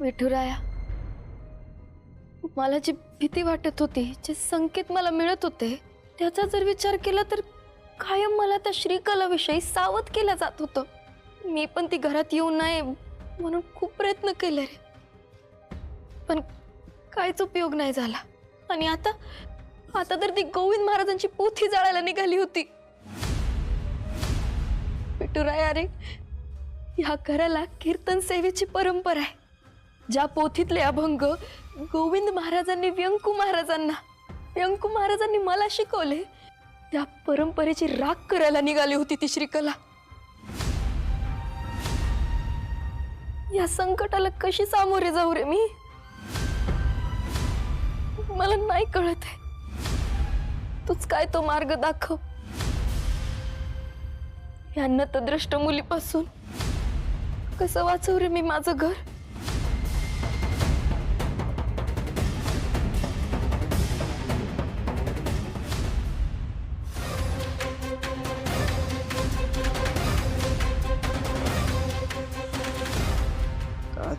विठुराया, मला जी भीती वाटत होती, जे संकेत मला मिळत होते, त्याचा जर विचार केला तर कायम मला त्या श्रीकलाविषयी सावध केलं जात होतं. मी पण ती घरात येऊ नये म्हणून खूप प्रयत्न केले रे, पण काहीच उपयोग नाही झाला. आणि आता तर ती गोविंद महाराजांची पोथी जाळायला निघाली होती. विठुराया रे, या घराला कीर्तन सेवेची परंपरा आहे. ज्या पोथीतले अभंग गोविंद महाराजांनी व्यंकू महाराजांनी मला शिकवले, त्या परंपरेची राख करायला निघाली होती ती श्रीकला. या संकटाला कशी सामोरे जाऊ रे मी, मला नाही कळत आहे. तूच काय तो मार्ग दाखव. या नतद्रष्ट मुलीपासून कसं वाचव रे मी माझं घर.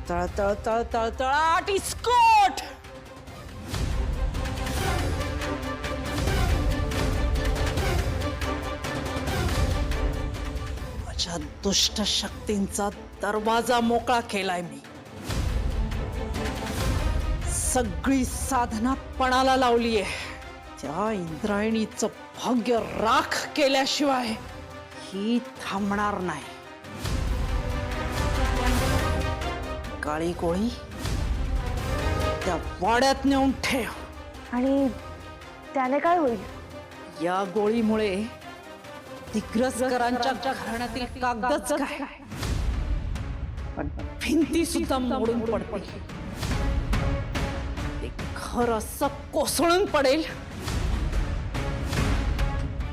तळ तळ तळ तळ तळाट इस्कोट. माझ्या दुष्ट शक्तींचा दरवाजा मोकळा केलाय मी. सगळी साधना पणाला लावलीये. त्या इंद्रायणीचं भाग्य राख केल्याशिवाय ही थांबणार नाही. काळी गोळी त्या वाड्यात नेऊन ठेव. आणि त्याने काय होईल? या गोळीमुळे दिग्रसकरांच्या घराण्यातील कागदच काय, पण भिंती सुद्धा मोडून पडतील. ते घर असं कोसळून पडेल,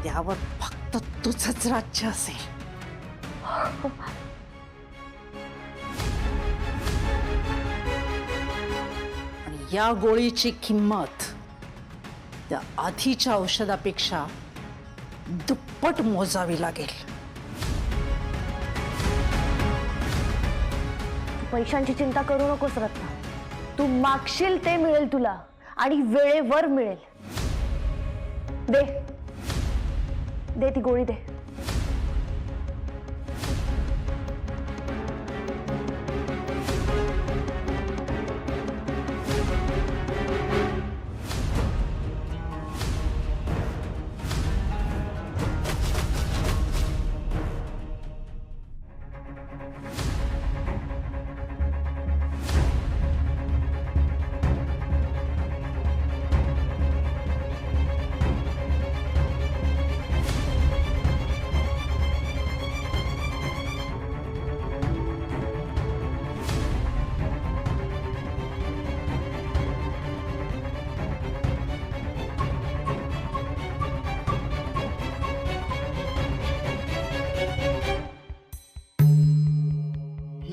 त्यावर फक्त तुझंच राज्य असेल. या गोळीची किंमत त्या आधीच्या औषधापेक्षा दुप्पट मोजावी लागेल. पैशांची चिंता करू नकोस रत्ना. तू मागशील ते मिळेल तुला, आणि वेळेवर मिळेल. दे दे ती गोळी दे.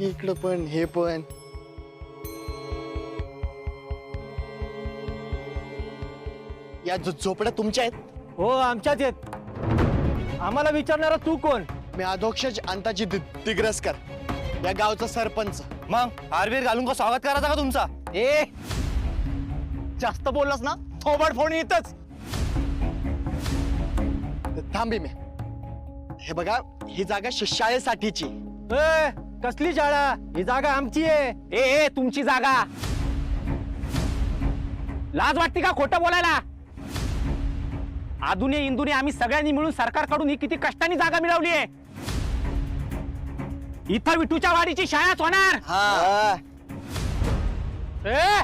इकडं पण हे पण. या झोपड्या तुमच्या आहेत? हो, आमच्याच आहेत. आम्हाला विचारणारा तू कोण? मी अधोक्षज अंताजी दिग्रसकर, या गावचा सरपंच. मग हारबीर घालून का स्वागत करायचा का तुमचा? ए, जास्त बोललास ना थोबड फोन येतच. थांबी मी. हे बघा, ही जागा शाळेसाठीची. ए, कसली शाळा? ही जागा आमची आहे. ए, तुमची जागा. लाज वाटते का खोटं बोलायला? आधुने इंदुने आम्ही सगळ्यांनी मिळून सरकारकडून ही किती कष्टाने जागा मिळवली आहे. इथं विठूच्या वाडीची शाळाच होणार. ए,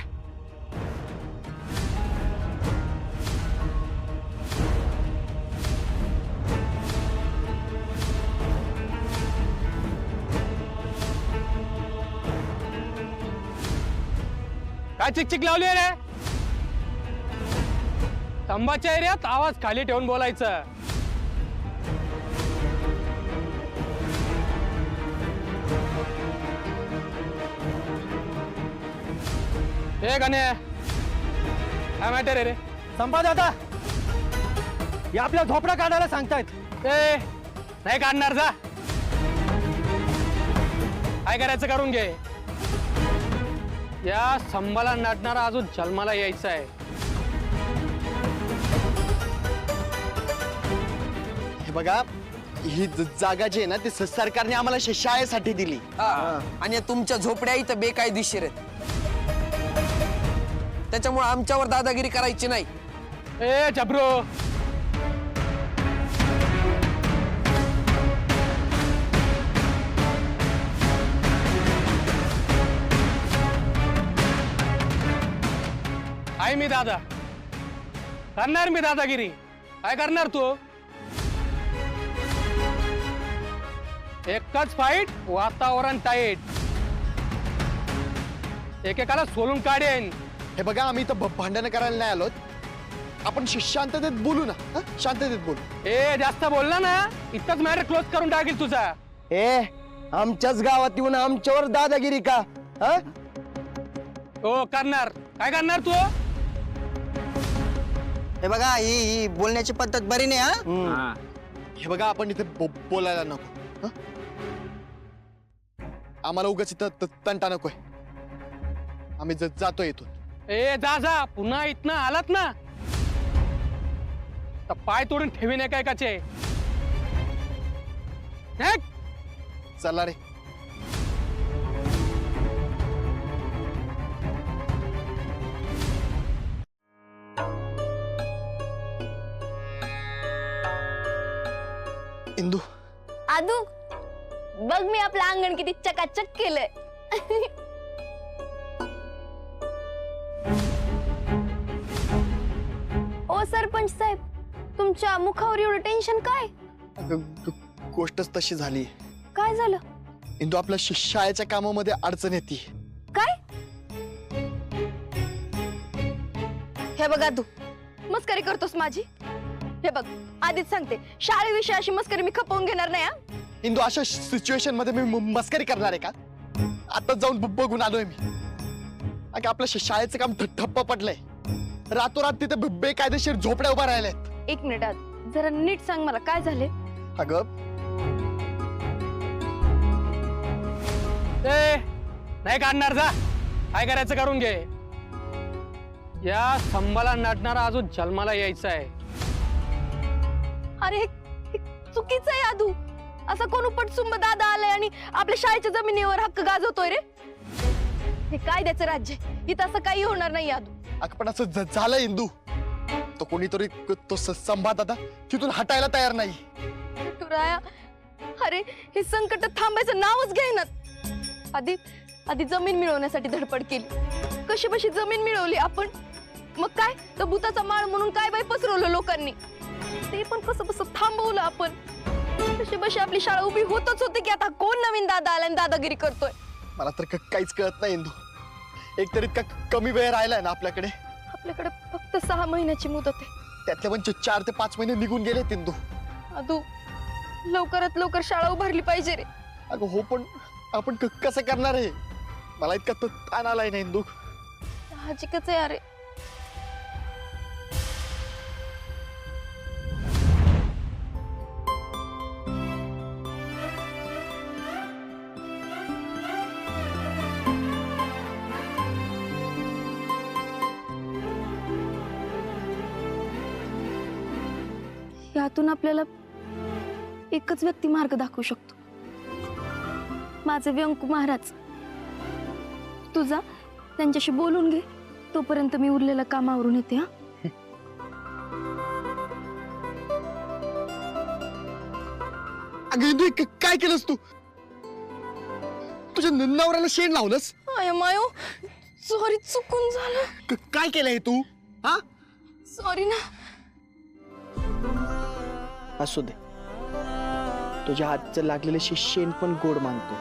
काय चिकचिक लावली रे? तंबाच्या एरियात आवाज खाली ठेवून बोलायचं. हे गाणे काय मॅटर आहे रे? संपा दादा, या आपल्या झोपडा काढायला सांगतायत. ए, नाही काढणार जा. काय करायचं करून घे. या संभाला नटणारा अजून जन्माला यायचा आहे. हे बघा, ही जागा जी आहे ना ती सरकारने आम्हाला शाळेसाठी दिली. आणि या तुमच्या झोपड्या इथं बेकायदेशीर आहेत. त्याच्यामुळे आमच्यावर दादागिरी करायची नाही. ए जबरो, आहे मी दादा, करणार मी दादागिरी. काय करणार तू? एकच फाईट, वातावरण टाईट, एकेकाला सोलून काढेन. हे बघा, आम्ही इथं भांडण करायला नाही आलोत. आपण शांततेत बोलू ना. शांततेत बोलू. ए जास्त बोलला ना इतकंच मॅटर क्लोज करून टाकील तुझा. ए आमच्याच गावात येऊन आमच्यावर दादागिरी का? हा? हो करणार. काय करणार तू? हे बघा, ही बोलण्याची पद्धत बरी नाही. हा हे बघा, आपण इथे बोलायला नको. आम्हाला उगाच इथं तंटा नकोय. आम्ही जातो इथून. ए जा जा, पुन्हा इथनं आलात ना तर पाय तोडून ठेवीन काय काचे. चला रे. इंदू, आदू, बघ मी आपलं अंगण किती चकाचक केलंय. ओ सरपंच साहेब, तुमच्या मुखावर एवढं टेन्शन काय? गोष्टच तशी झाली. काय झालं? इंदू, आपल्या शाळेच्या कामामध्ये अडचण येते. काय? हे बघ आदू, मस्करी करतोस माझी? हे बघ, आधीच सांगते, शाळेविषयी अशी मस्करी मी खपवून घेणार नाही. हा इंदू, अशा सिच्युएशन मध्ये मी मस्करी करणार आहे का? आता जाऊन बघून आलोय मी. अगं, आपल्या शाळेचं काम ठप्प पडलंय. रातोरात तिथे बेकायदेशीर झोपड्या उभा राहिल्यात. एक मिनिट आदू, जरा नीट सांग मला काय झाले. अगं, ए नाही काढणार, जा. काय करायचं करून घे. या संभाला नटणारा अजून जन्माला यायचा आहे. अरे हे चुकीचं आहे आदू. असा कोण उपटसुंब दादा आलाय आणि आपल्या शाळेच्या जमिनीवर हक्क गाजवतोय रे. हे कायद्याचं राज्य, इथं असं काही होणार नाही आदू. अगं पण असं झालं इंदू. तो कोणीतरी तो संभा दादा तिथून हटायला तयार नाही. तुराया, अरे हे संकट थांबायचं नावच घेईनात. आधी जमीन मिळवण्यासाठी धडपड केली. कशी बशी जमीन मिळवली आपण. मग काय तर भूताचा माळ म्हणून काय बाई पसरवलं लोकांनी. ते पण कसं कसं थांबवलं आपण. कशी बशी आपली शाळा उभी होतच होते की आता कोण नवीन दादा आला आणि दादागिरी करतोय. मला तर काहीच कळत नाही इंदू. एक तरी इतका कमी वेळ राहिलाय ना आपल्याकडे. आपल्याकडे फक्त 6 महिन्याची मुदत आहे. त्यातले पण 4 ते 5 महिने निघून गेले इंदू. आदू, लवकरात लवकर शाळा उभारली पाहिजे रे. अगं हो, पण आपण कसं करणार आहे? मला इतका ताण आलाय ना इंदू. साहजिकच आहे अरे. यातून आपल्याला एकच व्यक्ती मार्ग दाखवू शकतो, माझे व्यंकू महाराज. तुझा त्यांच्याशी बोलून घे, तोपर्यंत मी उरलेलं कामावरून येते. हा अगं इंदू, काय केलंस तू? तुझ्या नवऱ्याला शेण लावलंस? आय मायो, सॉरी, चुकून झालं. काय केलंय तू? हा, सॉरी ना. असू दे, तुझ्या हातचं लागलेलं शेण पण गोड मानतो.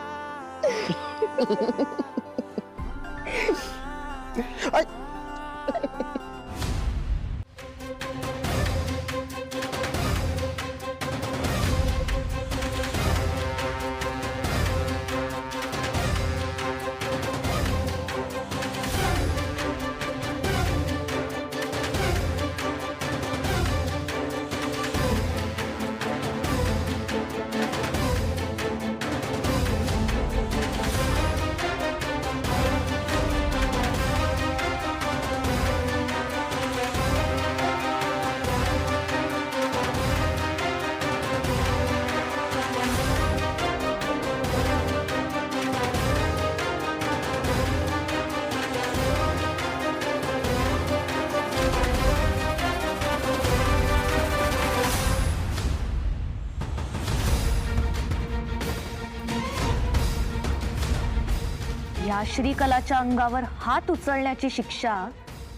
या श्रीकलाच्या अंगावर हात उचलण्याची शिक्षा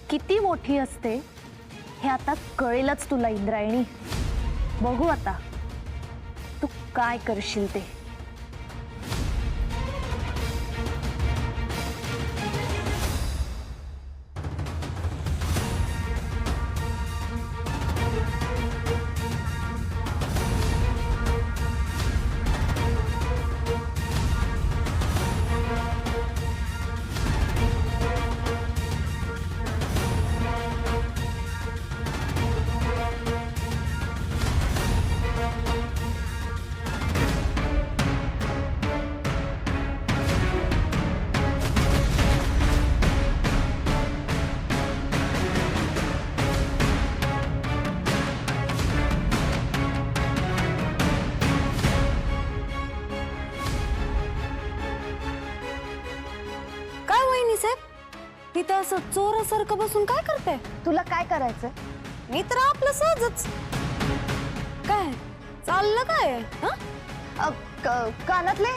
किती मोठी असते हे आता कळेलच तुला इंद्रायणी. बघू आता तू काय करशील ते. काय वहिनी साहेब इथं असं चोरासारखं बसून काय करते? तुला काय करायचंय? मी तर आपलं सहजच. काय चाललं काय? कानातले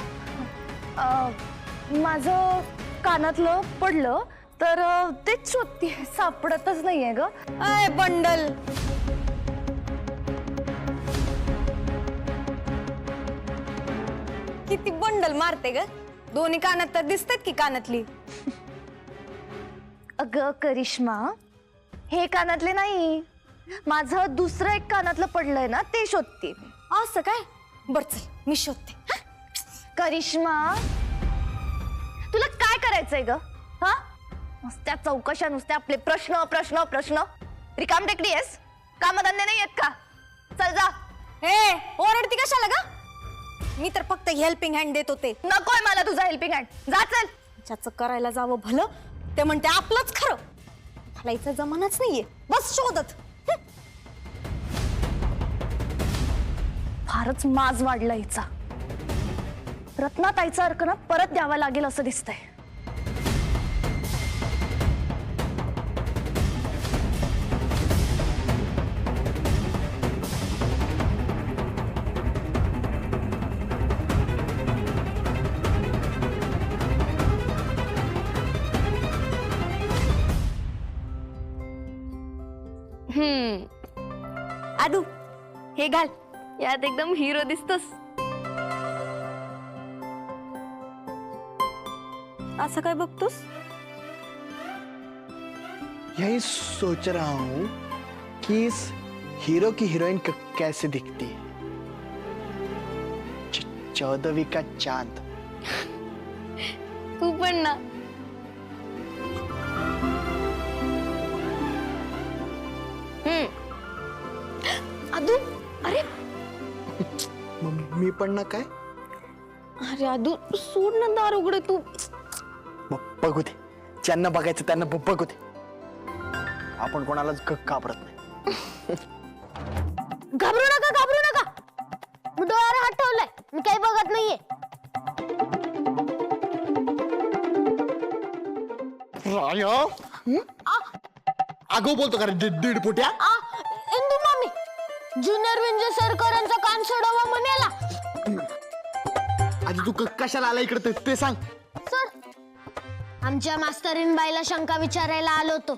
माझं कानातलं पडलं तर तेच शोधते, सापडतच नाहीये ग. I bundle. किती बंडल मारते ग? दोन्ही कानात तर दिसतात की कानातली. अगं करिश्मा, हे कानातले नाही, माझं दुसरं एक कानातलं पडलंय ना ते शोधते. असं काय? बर चल मी शोधते. करिश्मा, तुला काय करायचंय ग? हा, नुसत्या चौकशा, नुसत्या आपले प्रश्न प्रश्न प्रश्न. रिकाम टेकडी आहेस? कामधंदे नाही आहेत का? चल जा. हे ओरडती कशाला ग? मी तर फक्त हेल्पिंग हँड देत होते. नकोय मला तुझा हेल्पिंग हँड. जा चल. ज्याचं करायला जावं भलं ते म्हणते आपलंच खरं. घालायचा जमानाच नाहीये. बस शोधत. फारच माज वाढला हिचा. रत्नाताईचा अर्क ना परत द्यावा लागेल असं दिसतंय. आदू हे घाल, यात एकदम हिरो दिसतोस. असं काय बघतोस? यही सोच रहा हूँ कि इस हीरो की हीरोइन कैसे दिखती है. 14वीं का चांद. तू पण ना. आदू, अरे मी पण ना काय. अरे आदू सोड ना दार उघड. तू बघू दे, ज्यांना बघायचं त्यांना बघू दे. आपण कोणालाच घाबरत नाही. घाबरू नका, घाबरू नका. मी डोळ्यावर हात ठेवलाय, मी काही बघत नाहीये. आगो बोलतो का रे दीड पोट्या. इंदू मामी, ज्युनियर विंजे सरकरांचा कान सोडावा म्हणाला. आधी तू कशाला आला इकडे ते सांग. सर, आमच्या मास्तरीन बाईला शंका विचारायला आलो होतो.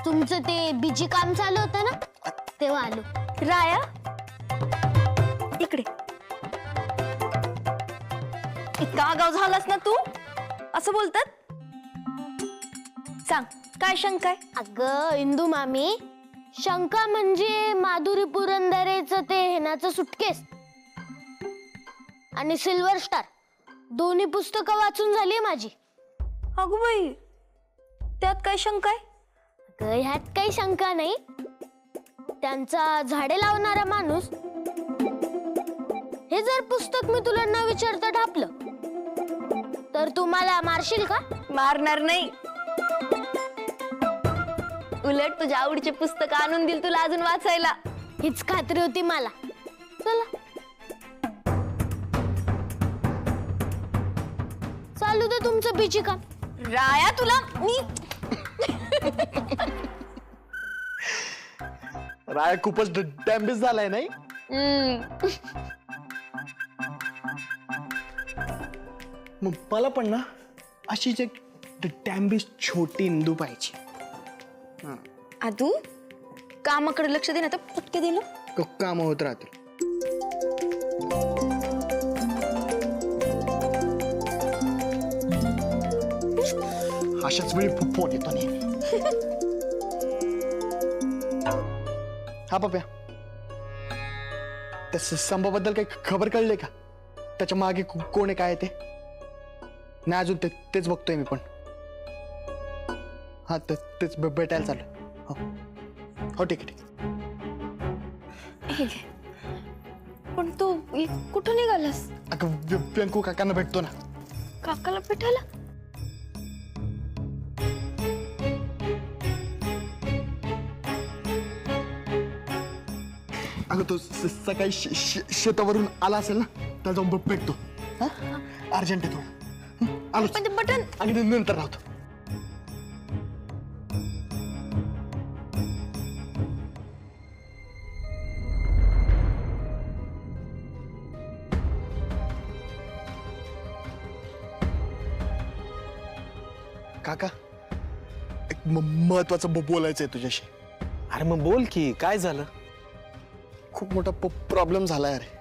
तुमचं ते बीजी काम चालू होतं ना, तेव्हा आलो. राया इकडे. इतका आगाव झालास ना तू? असं बोलतात? सांग काय शंका आहे? अगं इंदू मामी, शंका म्हणजे माधुरी पुरंदरेचं ते हेनाचं सुटकेस आणि सिल्वर स्टार दोन्ही पुस्तकं वाचून झाली माझी. अगो बाई, त्यात काय शंका आहे? अगं ह्यात काही शंका नाही. त्यांचा झाडे लावणारा माणूस हे जर पुस्तक मी तुला न विचारता ढापलं तर तू मला मारशील का? मारणार नाही, उलट तुझ्या आवडीचे पुस्तक आणून दिल तुला अजून वाचायला. हीच खात्री होती मला. चला चालू दे तुमचं बीजी काम. राया तुला मी. राय खूपच डॅम्बिस झालाय नाही. मला पण ना अशीच एक टॅम्बी छोटी इंदू पाहिजे. आदू कामाकडे लक्ष दे ना तर पटके दिलं. काम होत राहतील. अशाच वेळी फोन येतो नेहमी. हा पप्या, त्या संभाबद्दल काही खबर कळले का? त्याच्या मागे कोण आहे काय ते? नाही अजून तेच बघतोय मी पण. हा तेच भेटायला चालू. हो ठीक आहे. हे घे. पण तू कुठं निघालास? अगं व्यंकू काकांना भेटतो ना. काकाला भेटायला? अगं तो सकाळी शेतावरून आला असेल ना, त्याला जाऊन भेटतो. हा अर्जंट आहे थोडं. आलो. पण ते बटन आणि नंतर राहतो. काका, एक महत्वाचं बोलायचं आहे तुझ्याशी. अरे मग बोल की, काय झालं? खूप मोठा प्रॉब्लेम झालाय अरे.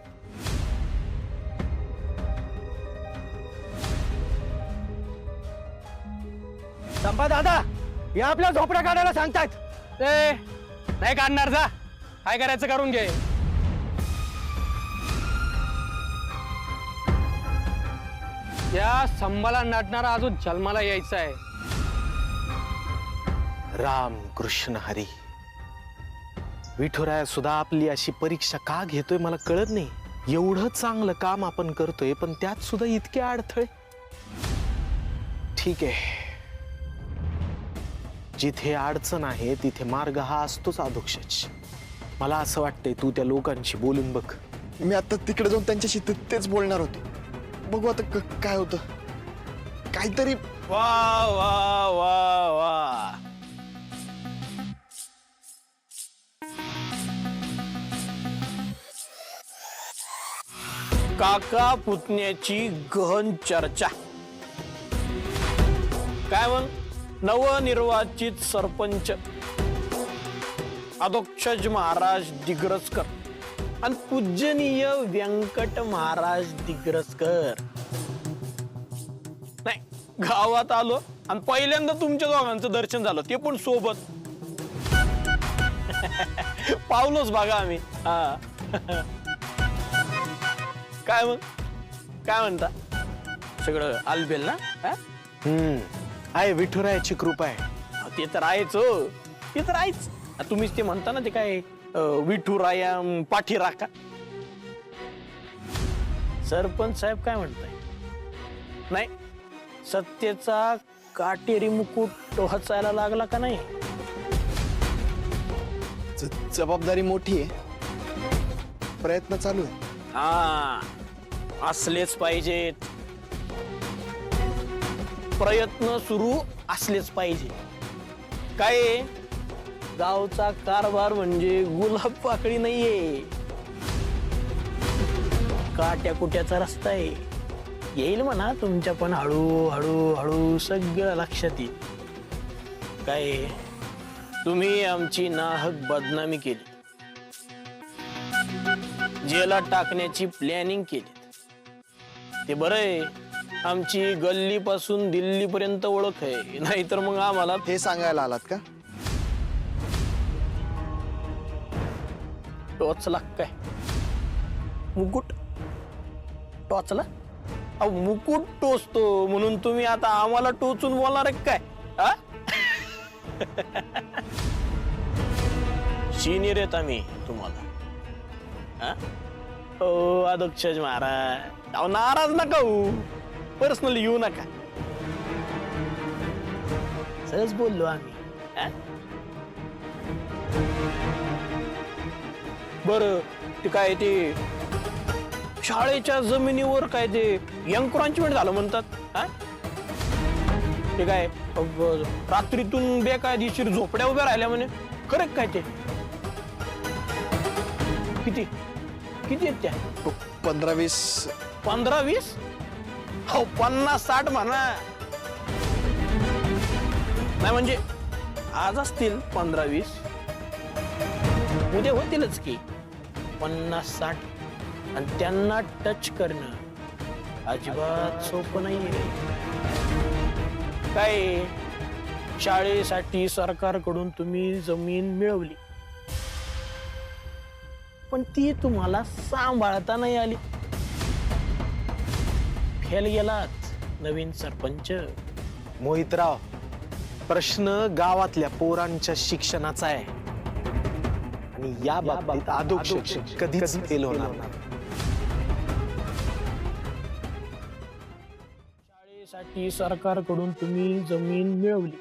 संपा दादा, या आपल्या झोपड्या काढायला सांगतायत. ए नाही काढणार, जा काय करायचं करून घे. या संभाला नाटणारा अजून जन्माला यायचा आहे. राम कृष्ण हरी. विठुराया सुद्धा आपली अशी परीक्षा का घेतोय मला कळत नाही. एवढं चांगलं काम आपण करतोय पण त्यात सुद्धा इतके अडथळे. ठीक आहे, जिथे अडचण आहे तिथे मार्ग हा असतोच अधोक्षज. मला असं वाटतंय तू त्या लोकांशी बोलून बघ. मी आता तिकडे जाऊन त्यांच्याशी तेच बोलणार होतो. बघू आता काय होतं. काहीतरी. वा वा वा वा. काका पुतण्याची गहन चर्चा. काय म्हण? नवनिर्वाचित सरपंच अधोक्षज महाराज दिग्रसकर आणि पूजनीय व्यंकट महाराज दिग्रसकर. नाही, गावात आलो आणि पहिल्यांदा तुमच्या दोघांचं दर्शन झालं, ते पण सोबत. पावलोच बघा आम्ही. हा काय मग, काय म्हणता? सगळं आलबेल ना? आहे, विठुरायाची कृपा आहे. ते तर आहेच हो, ते तर आहेच. तुम्हीच ते म्हणता ना, ते काय विठुराया पाठी राखा. सरपंच साहेब काय म्हणताय? नाही, सत्तेचा काटेरी मुकुट वाचायला लागला का नाही? जबाबदारी मोठी आहे, प्रयत्न चालू आहे. हा, असलेच पाहिजेत. प्रयत्न सुरू असलेच पाहिजे. काय गावचा कारभार म्हणजे गुलाब पाकळी नाहीये, काट्या कुट्याचा रस्ता आहे. येईल म्हणा तुमच्या पण हळू हळू हळू सगळं लक्षात येईल. काय तुम्ही आमची नाहक बदनामी केली, जेला टाकण्याची प्लॅनिंग केली. ते बरं आहे, आमची गल्ली पासून दिल्ली पर्यंत ओळख आहे. नाहीतर मग आम्हाला हे सांगायला आलात का? टोचला काय मुकुट? टोचला? अहो मुकुट टोचतो म्हणून तुम्ही आता आम्हाला टोचून बोलणार आहे काय? सिनियर आहेत आम्ही तुम्हाला. हो अधोक्षज महाराज, अहो नाराज नका होऊ, पर्सनली येऊ नका. सहज बोललो आम्ही. बर ते काय ते शाळेच्या जमिनीवर काय ते एन्क्रोचमेंट झालं म्हणतात. ते काय रात्रीतून बेकायदेशीर झोपड्या उभ्या राहिल्या म्हणे, खरं काय ते? किती किती आहेत त्या? 15-20. 15-20? हो 50-60 म्हणा. नाही म्हणजे आज असतील 15-20, उद्या होतीलच की 50-60, आणि त्यांना टच करणं अजिबात सोपं नाहीये. काय शाळेसाठी सरकारकडून तुम्ही जमीन मिळवली, पण ती तुम्हाला सांभाळता नाही आली. फेल गेलात नवीन सरपंच. मोहितराव, प्रश्न गावातल्या पोरांच्या शिक्षणाचा आहे आणि या बाबतीत आदोक शिक्षक कधीच फेल होणार नाही. शाळेसाठी सरकारकडून तुम्ही जमीन मिळवली,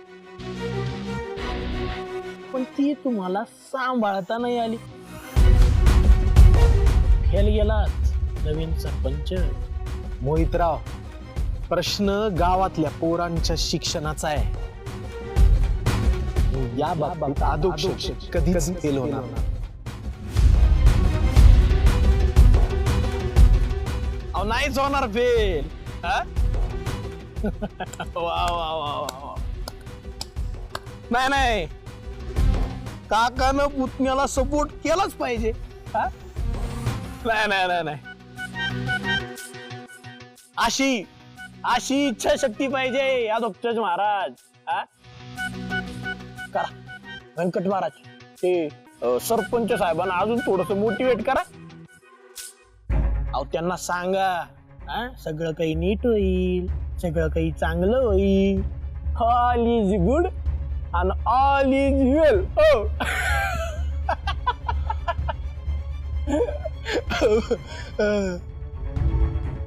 पण ती तुम्हाला सांभाळता नाही आली. फेल गेलात नवीन सरपंच. मोहितराव, प्रश्न गावातल्या पोरांच्या शिक्षणाचा आहे आणि या बाबतीत आदोक शिक्षक कधीच फेल होणार नाही. अहो नाहीच होणार फेल. वा वा वा वा. नाही नाही, काकानं पुतण्याला सपोर्ट केलाच पाहिजे. नाही नाही नाही नाही, अशी इच्छाशक्ती पाहिजे यादोक्तज महाराज. करा व्यंकट महाराज, ते सरपंच साहेबांना अजून थोडस मोटिवेट करा. अहो त्यांना सांगा सगळं काही नीट होईल, सगळं काही चांगलं होईल. All is good and all is well.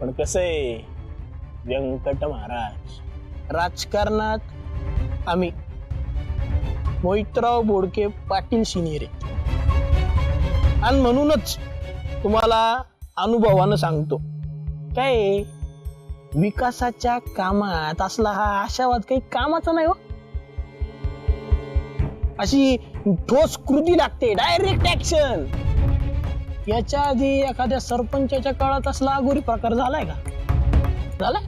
पण कसं आहे व्यंकट महाराज, राजकारणात आम्ही मोहितराव बोडके पाटील सिनियर आहे, आणि म्हणूनच तुम्हाला अनुभवानं सांगतो, काय विकासाच्या कामात असला हा आशावाद काही कामाचा नाही हो. अशी ठोस कृती लागते, डायरेक्ट ऍक्शन. याच्या आधी एखाद्या सरपंचाच्या काळात असला अगोरी प्रकार झालाय का? झालाय?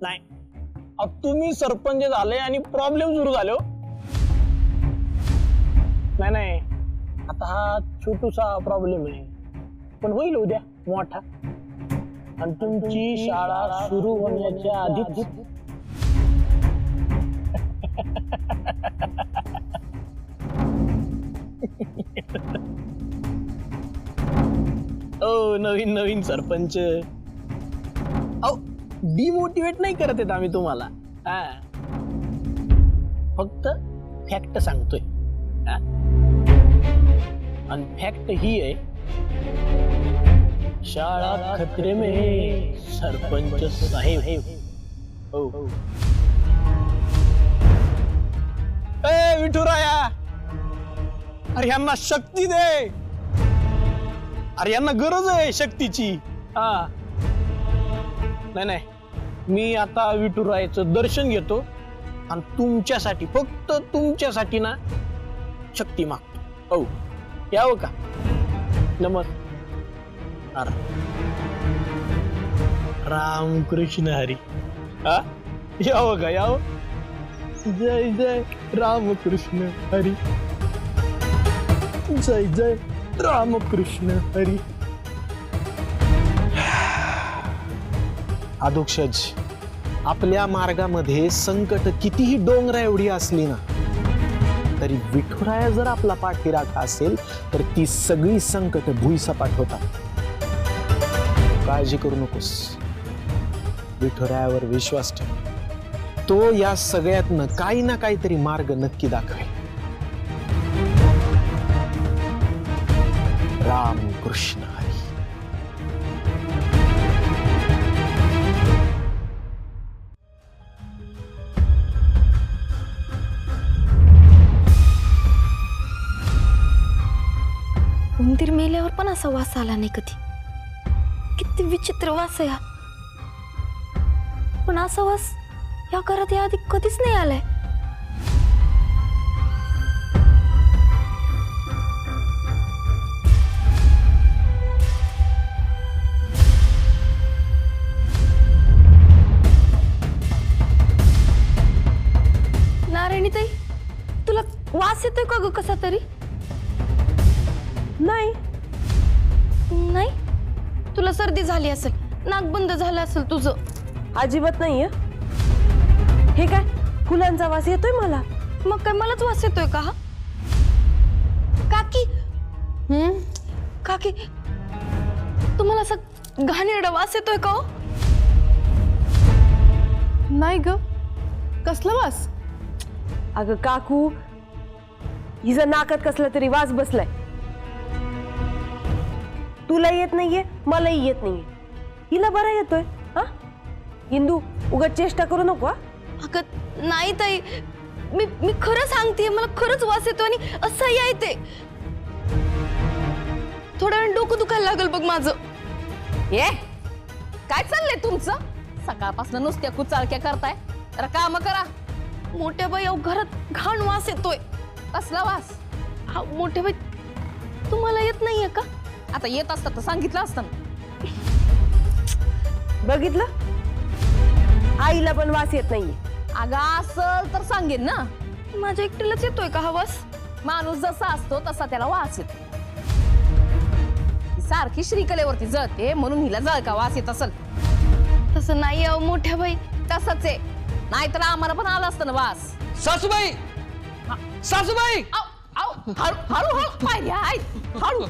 नाही. तुम्ही सरपंच झाले आणि प्रॉब्लेम सुरू झाले हो. नाही नाही, आता हा छोटूसा प्रॉब्लेम आहे, पण होईल उद्या मोठा. आणि तुमची शाळा सुरू होण्याच्या आधीच नवीन नवीन सरपंच. डिमोटिवेट नाही करत येत आम्ही तुम्हाला, फक्त फॅक्ट सांगतोय. आणि फॅक्ट ही आहे, शाळा खतरे में सरपंच साहेब. हो ए विठुराया, अरे यांना शक्ती दे, अरे यांना गरज आहे शक्तीची. नाही नाही, मी आता विठुरायाचं दर्शन घेतो आणि तुमच्यासाठी, फक्त तुमच्यासाठी ना शक्ती मागतो. हो यावं का? नमस्कार. राम कृष्ण हरी. यावं का? यावं. जय जय राम कृष्ण हरी, जय जय राम कृष्ण हरी. अधोक्षज, आपल्या मार्गामध्ये संकट कितीही डोंगरा एवढी असली ना, तरी विठुराया जर आपला पाठीराखा असेल तर ती सगळी संकट भुईसपाट होतात. काळजी करू नकोस, विठुरायावर विश्वास ठेव. तो या सगळ्यातनं काही ना काहीतरी मार्ग नक्की दाखवेल. राम कृष्ण हरी. उंदीर मेल्यावर पण असा वास आला नाही कधी. किती विचित्र वास आहे हा. पण असा वास या घरात याआधी कधीच नाही आलाय. का ग कसा तरी? नाही नाही, तुला सर्दी झाली असेल, नाक बंद झालं असेल तुझं. अजिबात नाहीये. हे काय फुलांचा वास येतोय मला. मग काय मलाच वास येतोय का? हा काकी, काकी तुम्हाला असं घाणेरडा वास येतोय का? नाही ग, कसला वास? अगं काकू, हिचा नाकात कसला तरी वास बसलाय. तुला येत नाहीये, मलाही येत नाहीये, हिला बरा येतोय. हा इंदू, उगाच चेष्टा करू नको. अगं नाही ताई, मी खरं सांगतेय, मला खरंच वास येतो आणि असं येते. थोड्या वेळ डोकं दुखायला लागल बघ माझं. ये काय चाललंय तुमचं? सकाळपासून नुसत्या कुचाळक्या करताय. तर काम करा. मोठ्या बाई, अहो घरात घाण वास येतोय. कसला वास? हा मोठ्या बाई, तुम्हाला येत नाहीये का? आता येत असतं तर सांगितलं असतं ना. बघितलं, आईला पण वास येत नाहीये. अगं असं तर सांगेन ना. माझ्या एकटीलाच येतोय का हा वास? माणूस जसा असतो तसा त्याला वास येतो. सारखी श्रीकलेवरती जळते म्हणून हिला जळका वास येत असेल. तसं नाही अहो मोठ्या बाई. तसंच आहे, नाहीतर आम्हाला पण आला असतं ना वास. सासूबाई, सासूबाई, हळू हळू पाहिजे हळू.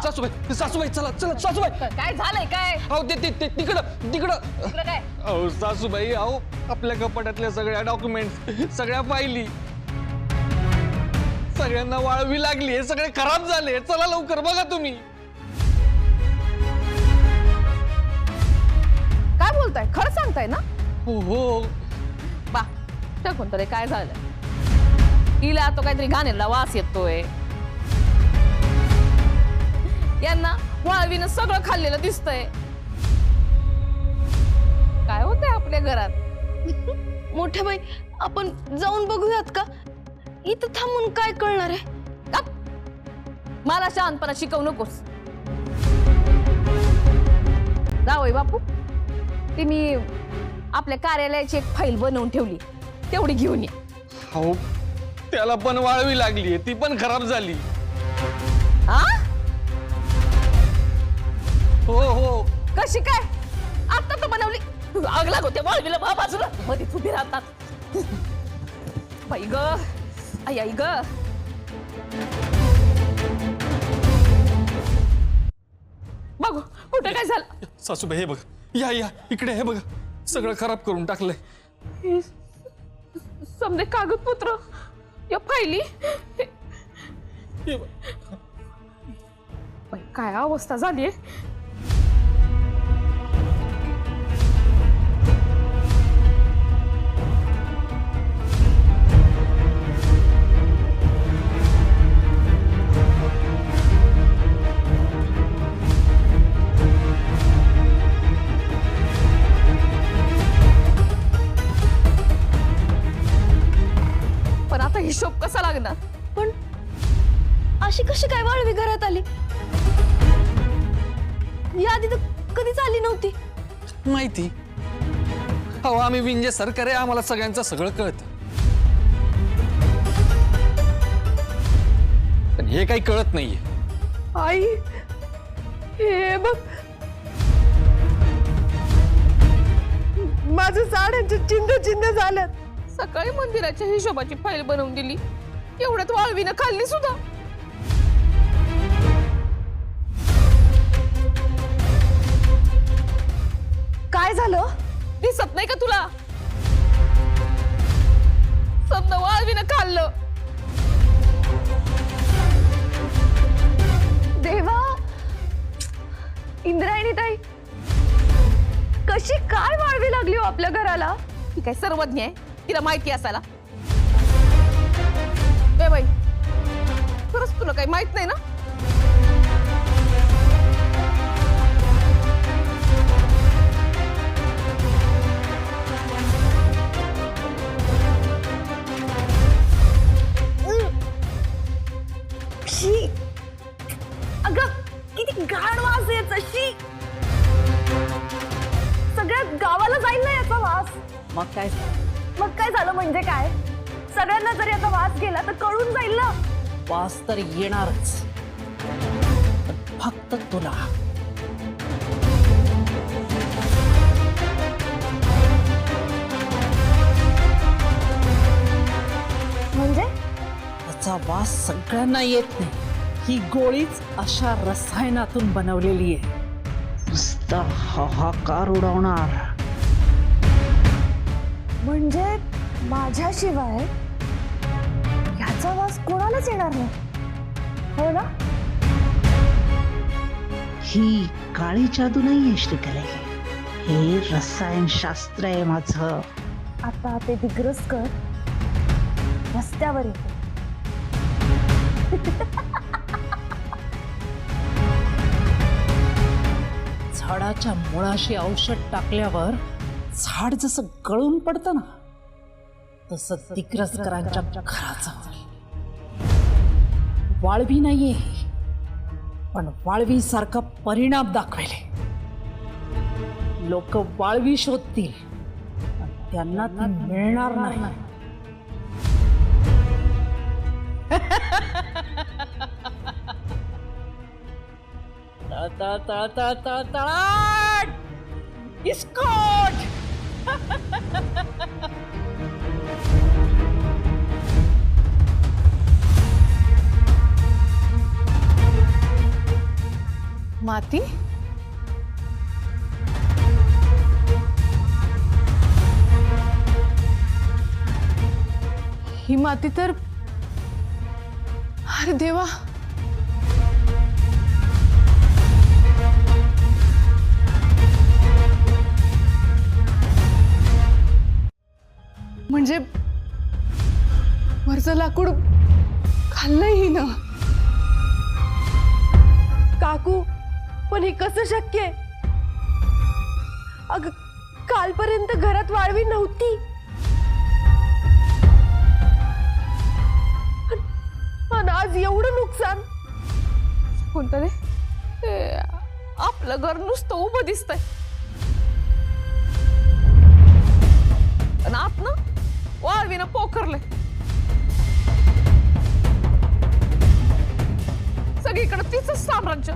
सासूबाई, सासूबाई, चला चला सासूबाई. काय झालंय काय? अहो ते तिकडं तिकडं. तुला काय? अहो सासूबाई, अहो आपल्या कपाटातल्या सगळ्या डॉक्युमेंट, सगळ्या फायली सगळ्यांना वाळवी लागली, हे सगळे खराब झाले. चला लवकर, बघा तुम्ही. काय बोलताय? खरं सांगताय ना? हो हो. बा टाकून तरी काय झालं? हिला तो काहीतरी घाणेरडा वास येतोय. यांना वाळवीनं सगळं खाल्लेलं दिसतंय. काय होतंय आपल्या घरात? मोठ्या बाई, आपण जाऊन बघूयात का? इथं थांबून काय कळणार आहे? गप. मला शहाणपणा शिकवू नकोस. जावई बापू, ती मी आपल्या कार्यालयाची एक फाईल बनवून ठेवली, तेवढी घेऊन ये. अहो त्याला पण वाळवी लागली, ती पण खराब झाली. हा? हो हो. कशी काय? आता तर बनवली. आग लागते वाळवीला बाजूला मध्ये उभी राहतात. बाई ग, आई ग. बघू कुठे काय झालं? सासूबाई हे बघा, या इकडे, हे बघा सगळं खराब करून टाकलंय. समजे कागदपत्र, या फायली. हे बघ. बाई काय अवस्था झालीये. पण आता हिशोब कसा लागणार? पण अशी कशी काय वाळवी घरात आली? याआधी तर कधीच आली नव्हती. माहिती, अहो आम्ही विंजे सरकार आहे, आम्हाला सगळ्यांचं सगळं कळतं. पण हे काही कळत नाहीये. आई, हे बघ, माझं साड्यांचे चिन्ह झाल्यात. सकाळी मंदिराच्या हिशोबाची फाईल बनवून दिली, एवढ्यात वाळवीनं खाल्ली सुद्धा. काय झालं? दिसत नाही का तुला? समजा वाळवीनं खाल्लं. देवा, इंद्रायणी ताई, कशी काय वाळवी लागली हो आपल्या घराला? ती काय सर्वज्ञ आहे, तिला माहिती असायला. ए बाई, खरंच तुला काही माहित नाही ना? अगं किती घाण वास येत अशी. सगळ्या गावाला जाईल ना याचा वास. मग काय? मग काय झालं म्हणजे काय? सगळ्यांना जर याचा वास गेला तर कळून जाईल ना. वास तर येणारच, पण फक्त तुला. म्हणजे त्याचा वास सगळ्यांना येत नाही. ही गोळीच अशा रसायनातून बनवलेली आहे. नुसता हाहाकार उडवणार. म्हणजे माझ्याशिवाय ह्याचा वास कोणालाच येणार नाही, हो ना? ही काळी जादू नाहीये श्रीकला, हे रसायनशास्त्र आहे माझं. आता ते दिग्रस कर, रस्त्यावर येतो. झाडाच्या मुळाशी औषध टाकल्यावर झाड जसं गळून पडतं ना, तसं दिग्रसकरांच्या घराचं वाळवी नाहीये हे, पण वाळवी सारखा परिणाम दाखवेले. लोक वाळवी शोधतील, पण त्यांना ती मिळणार नाही. इस्कोट. माती ही माती तर, अरे देवा, म्हणजे वरचं लाकूड खाल्लंय ही ना. काकू, पण हे कसं शक्य आहे? अगं, कालपर्यंत घरात वाळवी नव्हती, आणि आज एवढं नुकसान. कोणतं रे? आपलं घर नुसतं उभं दिसतंय, आणि आत ना वाळवीनं पोखरलंय. सगळीकडे तिच साम्राज्य.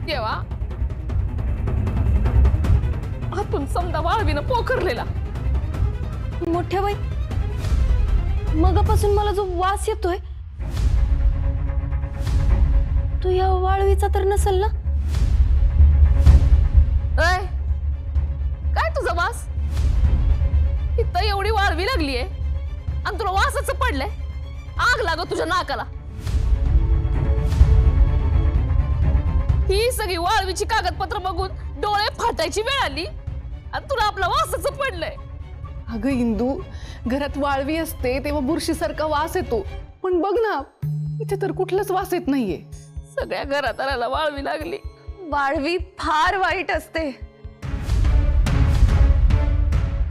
देवा, आतून समजा वाळवीनं पोखरलेला. मोठ्या बाई, मगापासून मला जो वास येतोय तो या वाळवीचा तर नसेल ना? ऐ, काय तुझा वास? इथं एवढी वाळवी लागलीये आणि तुला वासाचं पडलंय. आग लागत तुझ्या नाकाला. ही सगळी वाळवीची कागदपत्र बघून डोळे फाटायची वेळ आली आणि तुला आपला वासाचं पडलंय. अगं इंदू, घरात वाळवी असते तेव्हा बुरशीसारखा वास येतो, पण बघ ना, इथे तर कुठलाच वास येत नाहीये. सगळ्या घरात आल्याला वाळवी लागली. वाळवी फार वाईट असते.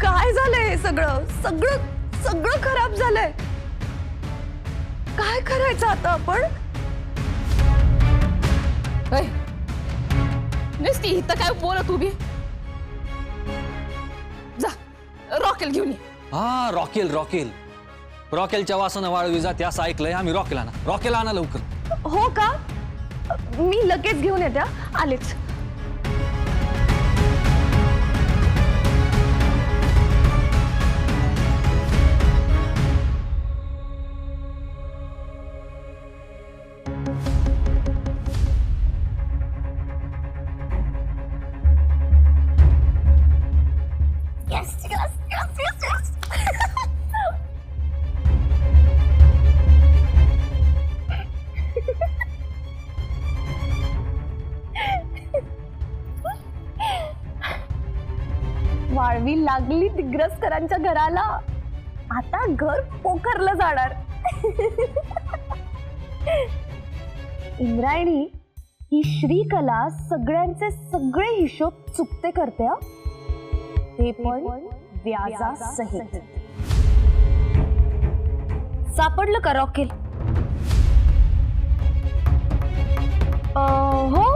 काय झालंय हे सगळं? सगळं सगळं खराब झालंय. काय करायचं आता आपण? नुसती इथं काय बोलत उभी? जा, रॉकेल घेऊन ये. हा, रॉकेल रॉकेल रॉकेलच्या वासानं वाळवी जाते असं ऐकलंय आम्ही. रॉकेल आणा, रॉकेल आणा लवकर. हो का? मी लगेच घेऊन येते. आलेच. वाळवी लागली दिग्रसकरांच्या घराला. आता घर पोखरलं जाणार. इंद्रायणी, ही श्रीकला सगळ्यांचे सगळे हिशोब चुकते करते, ते पण व्याजासहित. सापडलं का रॉकेल? हो,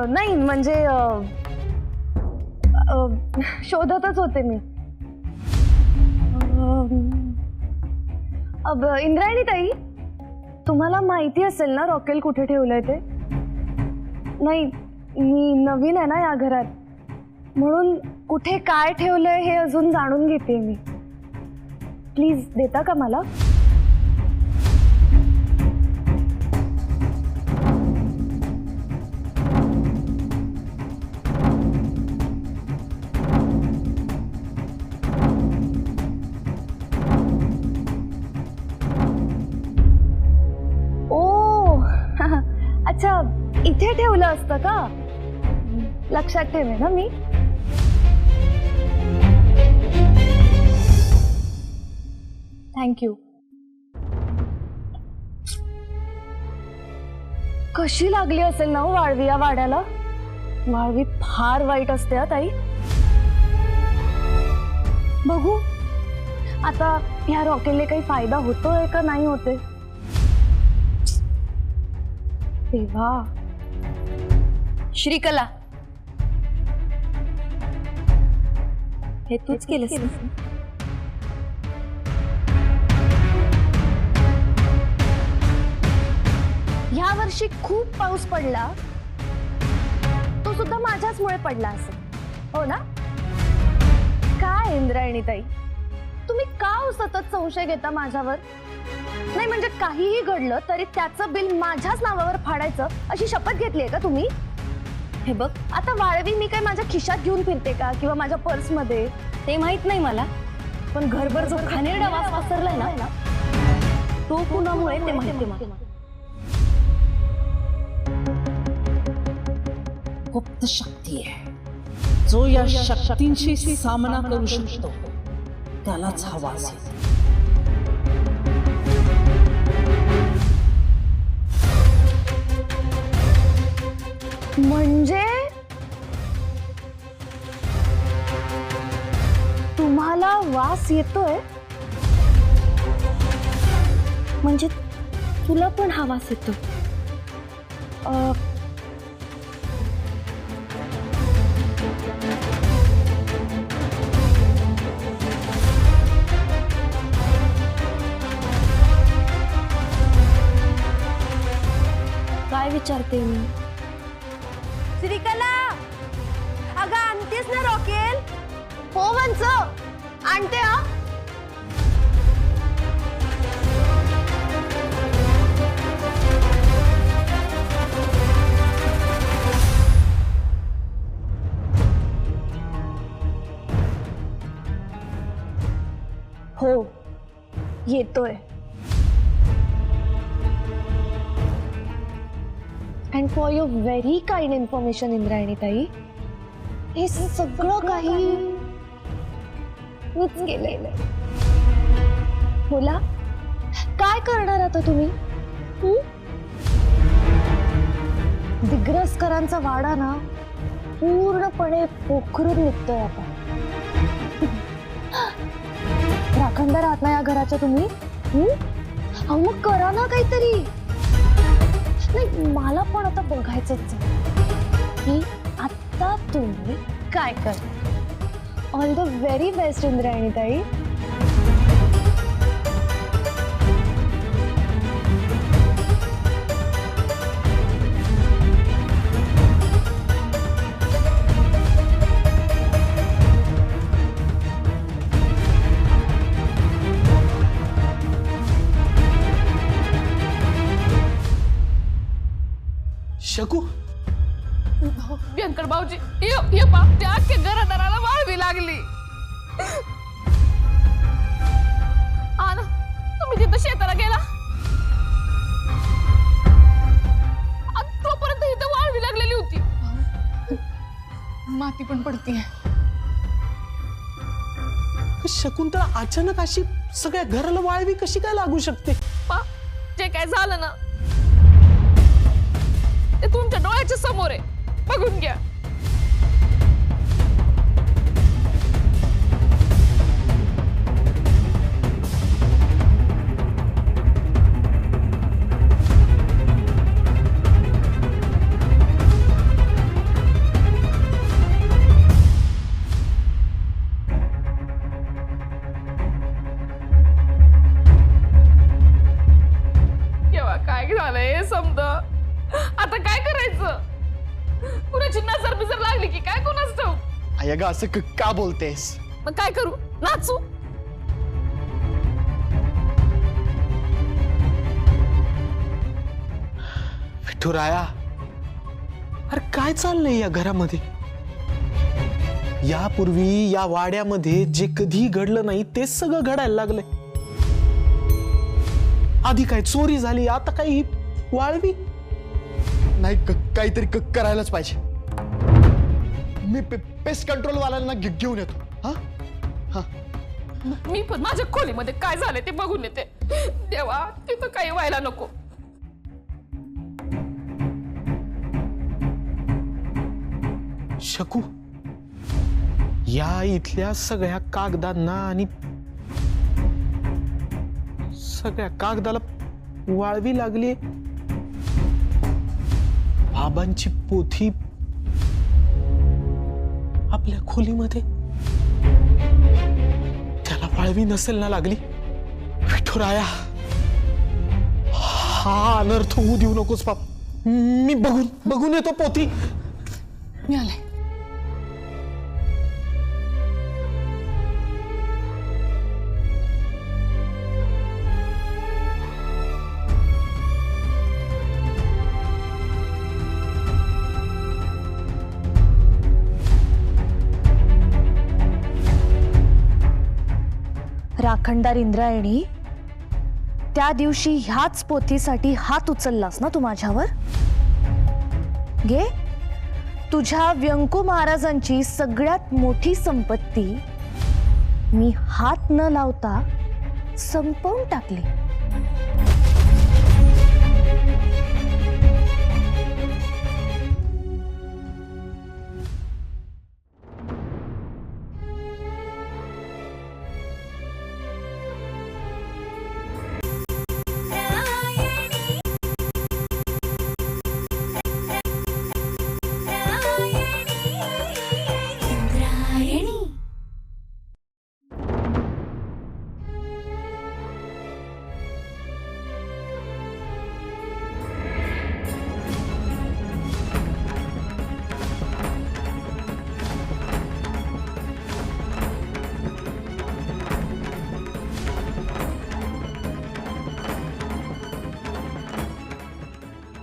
नाही म्हणजे शोधतच होते मी. अब इंद्रायणी ताई, तुम्हाला माहिती असेल ना रॉकेल कुठे ठेवलंय ते? नाही, मी नवीन आहे ना या घरात, म्हणून कुठे काय ठेवलंय हे अजून जाणून घेते मी. प्लीज देता का मला? ओ अच्छा, इथे ठेवलं असतं का? लक्षात ठेवे ना मी. थँक्यू. कशी लागली असेल ना हो वाळवी या वाड्याला? वाळवी फार वाईट असते हा ताई. बघू आता ह्या रॉकेलने काही फायदा होतोय का नाही होते. देवा. श्रीकला, हे तूच केलंस ना? ह्या वर्षी खूप पाऊस पडला, तो सुद्धा माझ्याचमुळे पडला असेल, हो ना? काय इंद्रायणी ताई, तुम्ही का सतत संशय घेता माझ्यावर? नाही म्हणजे काहीही घडलं तरी त्याचं बिल माझ्याच नावावर फाडायचं अशी शपथ घेतली आहे का तुम्ही? हे बघ, आता वाळवी मी काय माझ्या खिशात घेऊन फिरते का किंवा माझ्या पर्समध्ये? ते माहित नाही मला, पण घरभर जो घाणेरडा वास पसरलाय ना, तो कुणामुळे ते माहिती मला. गुप्त शक्ती आहे, जो या शक्तींशी सामना करू शकतो त्यालाच हा वास येतो. म्हणजे तुम्हाला वास येतोय? म्हणजे तुला पण हा वास येतो? काय विचारते मी? श्रीकला, अगं आणतेस ना रॉकेल? हो म्हणच आणते. हा हो येतोय. And for your very kind information Indrayani ताई, हे सगळं काही मीच केलेलं आहे. बोला, काय करणार आता तुम्ही? दिग्रसकरांचा वाडा ना पूर्णपणे पोखरून निघतोय आता. राखणदार आहात ना या घराच्या तुम्ही? अहो मग करा ना काहीतरी. नाही, मला पण आता बघायचंच की आता तुम्ही काय करता. All the very best Indrayani ताई. शकू, व्यंकट भाऊजी, ये पा, त्या अख्ख्या घरादाराला वाळवी लागली. ना तुम्ही तिथं शेताला गेला, तोपर्यंत इथं वाळवी लागलेली होती. माती पण पडतीये. शकुंतला अचानक अशी सगळ्या घराला वाळवी कशी काय लागू शकते? पा, जे काय झालं ना ते तुमच्या डोळ्याच्या समोर आहे, बघून घ्या. आता काय करायचं? कुणाची नजर बिजर लागली की काय कोणाच ठाऊ? आई अगं असं का बोलतेस? मग काय करू? नाचू? विठुराया, अरे काय चाललंय या घरामध्ये? यापूर्वी या वाड्यामध्ये जे कधी घडलं नाही तेच सगळं घडायला लागलंय. आधी काय चोरी झाली, आता काय ही वाळवी? नाही काहीतरी करायलाच पाहिजे. मी पेस्ट कंट्रोल वाल्यांना घेऊन येतो. हा हा मी पण माझ्या खोलीमध्ये काय झालं ते बघून येते. देवा, तिथं काही व्हायला नको. शकू, या इथल्या सगळ्या कागदांना आणि सगळ्या कागदाला वाळवी लागली. बाबांची पोथी आपल्या खोलीमध्ये, त्याला वाळवी नसेल ना लागली? विठुराया, हा अनर्थ होऊ देऊ नकोस बाप. मी बघून येतो पोथी. मी आले. राखणदार इंद्रायणी, त्या दिवशी ह्याच पोथीसाठी हात उचललास ना तू माझ्यावर? घे, तुझ्या व्यंकू महाराजांची सगळ्यात मोठी संपत्ती मी हात न लावता संपवून टाकली.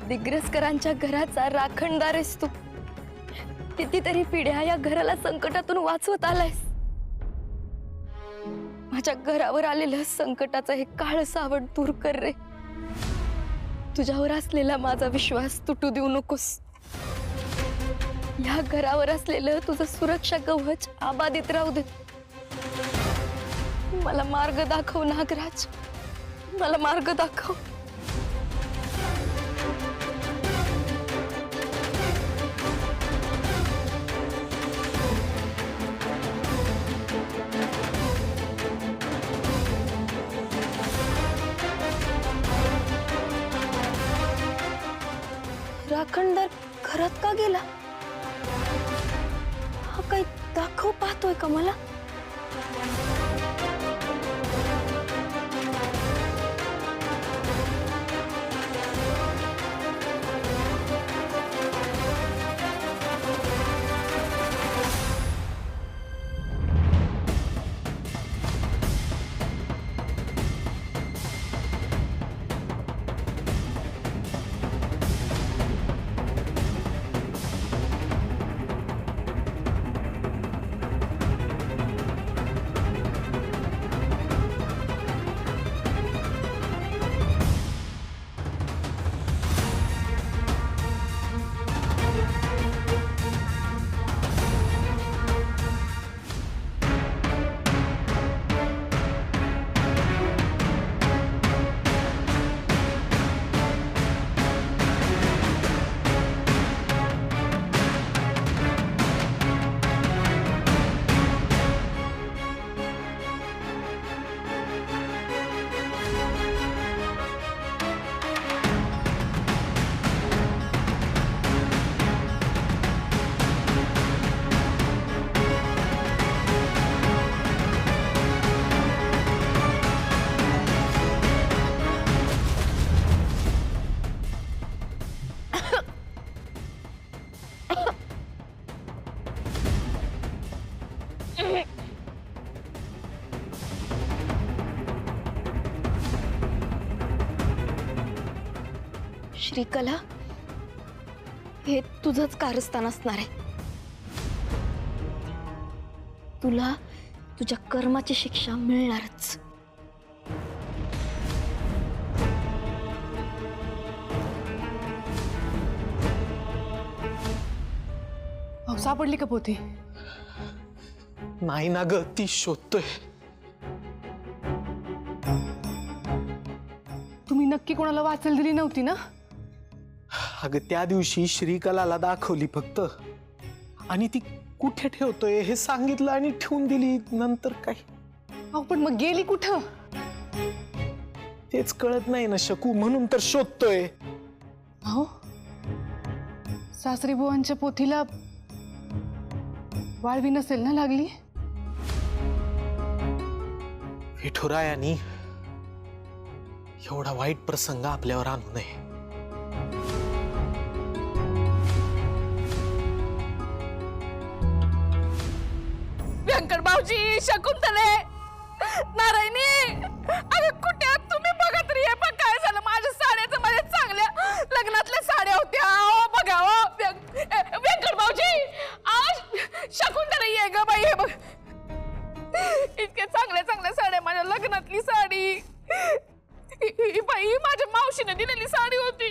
दिग्रसकरांच्या घराचा राखणदार आहेस तू. कितीतरी पिढ्या या घराला संकटातून वाचवत आलायस. माझ्या घरावर आलेलं संकटाचं हे काळ सावट दूर कर रे. तुझ्यावर असलेला माझा विश्वास तुटू देऊ नकोस. या घरावर असलेलं तुझं सुरक्षा कवच आबादित राहू दे. मला मार्ग दाखव नागराज, मला मार्ग दाखव. राखणदार घरात का गेला? हा काही दाखव पाहतोय का मला? श्रीकला, हे तुझंच कारस्थान असणार आहे. तुला तुझ्या कर्माची शिक्षा मिळणारच. अहो, सापडली का पोथी? नाही ना ग, ती शोधतोय. तुम्ही नक्की कोणाला वाचायला दिली नव्हती ना? अगं त्या दिवशी श्रीकलाला दाखवली फक्त, आणि ती कुठे ठेवतोय हे सांगितलं आणि ठेवून दिली. नंतर काय? अहो पण मग गेली कुठं? तेच कळत नाही ना शकू, म्हणून तर शोधतोय. अहो, सासरी बुवांच्या पोथीला वाळवी नसेल ना लागली? विठुरायानी एवढा वाईट प्रसंग आपल्यावर आणू नये. व्यंकट भाऊजी, शकुंतले, नारायणी, अरे कुठे आहात तुम्ही? बघा तरी हे पण काय झालं. माझ्या साड्याचं माझ्या चांगल्या लग्नातल्या साड्या होत्या. ओ बघा, ओ व्यंकट भाऊजी, आज शकुंतले ये ग बाई. हे बघ, इतके चांगल्या चांगल्या साड्या, माझ्या लग्नातली साडी, ही बाई माझ्या मावशीने दिलेली साडी होती.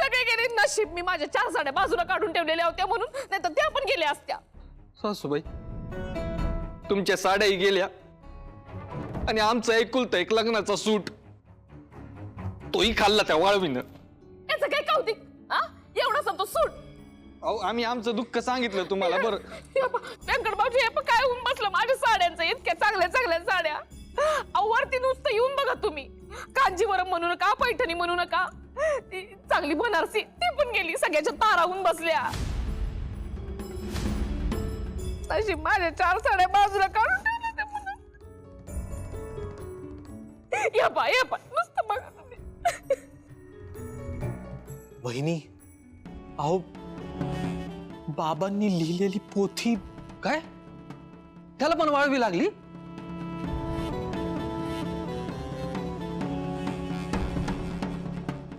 सगळे गेले. नशीब मी माझ्या 4 साड्या बाजूला काढून ठेवलेल्या होत्या म्हणून, नाही तर त्या पण गेल्या असत्या. सासूबाई, तुमच्या साड्याही गेल्या आणि आमचं एकुलतं एक लग्नाचा सूट तोही खाल्ला त्या वाळवीनं. याचं काय कौतिक? एवढा सांगतो सूट. अहो, आम्ही आमचं दुःख सांगितलं तुम्हाला. बरं व्यंकट भाऊजी, हे पण काय होऊन बसलं माझ्या साड्यांचं, इतक्या चांगल्या चांगल्या साड्या. अहो, वरती नुसतं येऊन बघा तुम्ही. कांजीवरम म्हणू नका, पैठणी म्हणू नका, ती चांगली बनारसी ती पण गेली. सगळ्याच्या तारा होऊन बसल्या. अशी माझ्या 4 साड्या बाजूला काढून ठेवल्या त्या म्हणून. या पा नुसतं बघा तुम्ही. बहिणी, अहो बाबांनी लिहिलेली पोथी. काय? त्याला पण वाळवी लागली?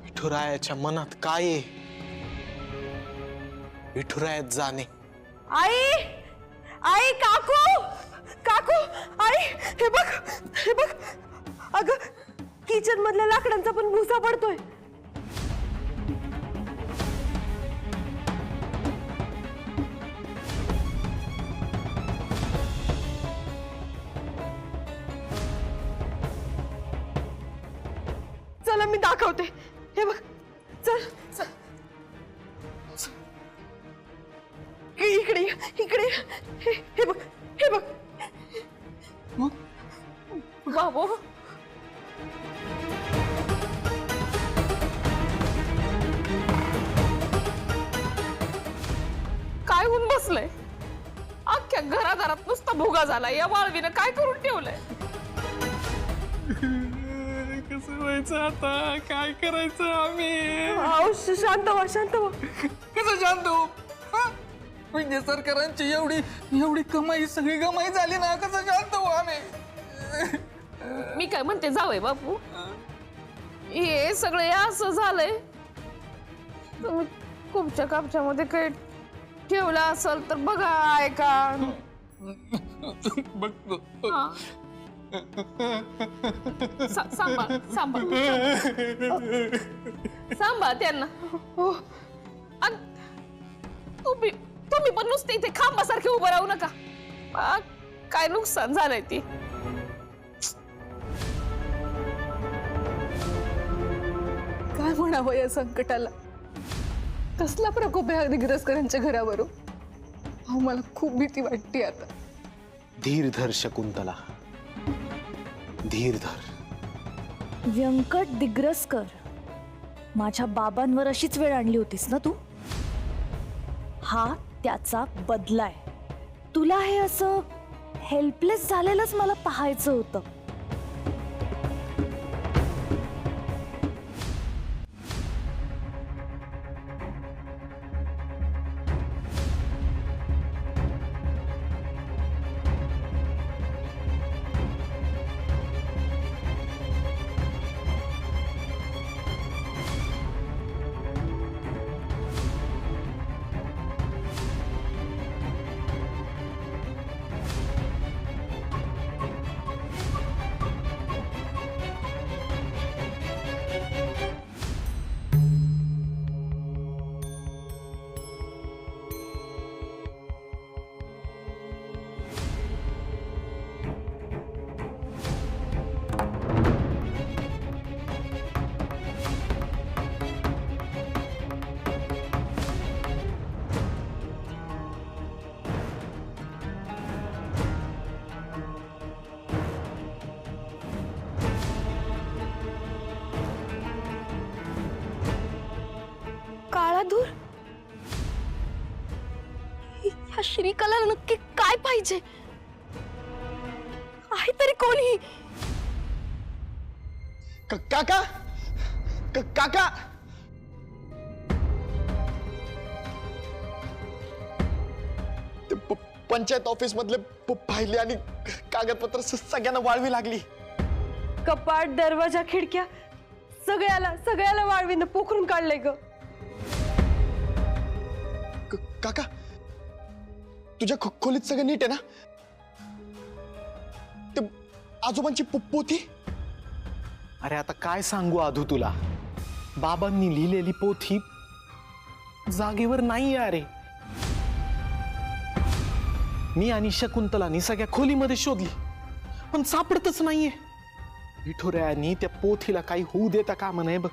विठुरायाच्या मनात काय आहे? विठुरायात जाणे. आई, आई, काकू, काकू, आई, हे बघ, हे बघ. अगं, किचन मधल्या लाकडांचा पण भुसा पडतोय. चला मी दाखवते. हे बघ, चल चल. इकडे इकडे. हे बघ, हे बघ. बाबू, काय होऊन बसलंय? अख्ख्या घरादारात नुसता भोगा झाला. या वाळवीनं काय करून ठेवलंय? कसं व्हायचं आता? काय करायचं आम्ही? शांत व्हा, शांत व्हा. कसं शांत हो? म्हणजे सरकारांची एवढी कमाई सगळी कमाई झाली ना, कसं शांत हो आम्ही? मी काय म्हणते, जावय बापू, हे सगळे असं झालंय. तुम्ही खूपच्या कापच्यामध्ये काही ठेवलं असेल तर बघा, ऐका. बघतो. सांभाळ सांभाळ त्यांना. आणि तुम्ही पण नुसते इथे खांबासारखे उभं राहू नका. काय नुकसान झालंय ती. काय म्हणावं या संकटाला? कसला प्रकोप आहे दिग्रसकरांच्या घरावरून? अहो, मला खूप भीती वाटते आता. धीर धर शकुंतला, धीर धर. व्यंकट दिग्रसकर, माझ्या बाबांवर अशीच वेळ आणली होतीस ना तू? हा त्याचा बदलाय. तुला हे असं हेल्पलेस झालेलंच मला पाहायचं होतं. बहादूर, या श्रीकला नक्की काय पाहिजे? आहे तरी कोणी? काका काका ते पंचायत ऑफिस मधले पाहिले आणि कागदपत्र सगळ्यांना वाळवी लागली. कपाट, दरवाजा, खिडक्या सगळ्याला वाळवीनं पोखरून काढलंय ग. काका तुझ्या खोलीत सगळं नीट आहे ना? ते आजोबांची पोथी? अरे आता काय सांगू आधू तुला, बाबांनी लिहिलेली पोथी जागेवर नाही अरे. मी आणि शकुंतलानी सगळ्या खोलीमध्ये शोधली पण सापडतच नाहीये. विठुरायांनी त्या पोथीला काही होऊ देता कामा नये बघ.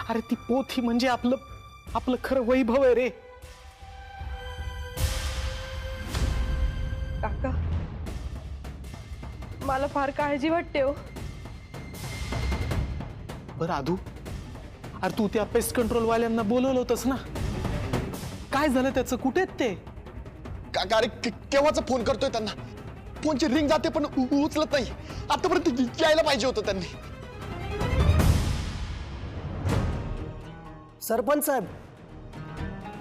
अरे ती पोथी म्हणजे आपलं खरं वैभव आहे रे. काका, मला फार काळजी वाटते हो. बरं आधू, अरे तू त्या पेस्ट कंट्रोल वाल्यांना बोलवलं होतंस ना, काय झालं त्याचं? कुठे आहेत ते? काका अरे केव्हाचा फोन करतोय त्यांना, फोनची रिंग जाते पण उचलत नाही. आतापर्यंत यायला पाहिजे होतं त्यांनी. सरपंच साहेब,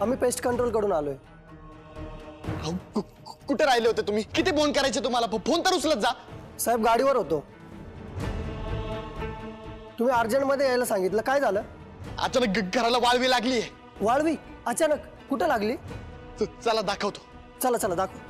आम्ही पेस्ट कंट्रोल कडून आलोय. अहो, कुठे राहिले होते तुम्ही? किती फोन करायचे तुम्हाला? फोन तर उचलत जा. साहेब गाडीवर होतो. तुम्ही अर्जंट मध्ये यायला सांगितलं, काय झालं? अचानक घराला वाळवी लागली आहे. वाळवी अचानक कुठं लागली? चला दाखवतो. चला चला दाखव.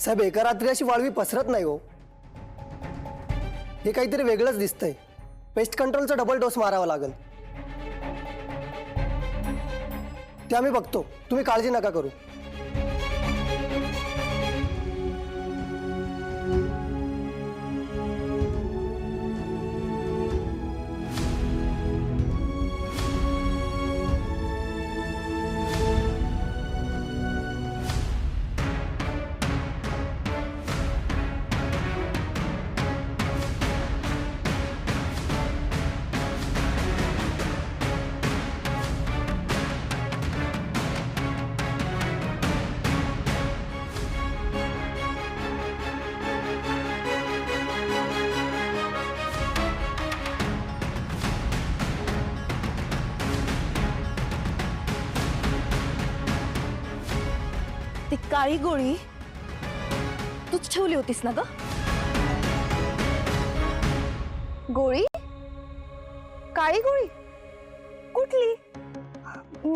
साहेब एका रात्री अशी वाळवी पसरत नाही हो. हे काहीतरी वेगळंच दिसतंय. पेस्ट कंट्रोलचा डबल डोस मारावा लागेल. ते आम्ही बघतो, तुम्ही काळजी नका करू. काळी गोळी तूच ठेवली होतीस ना ग? गोळी? काळी गोळी कुठली?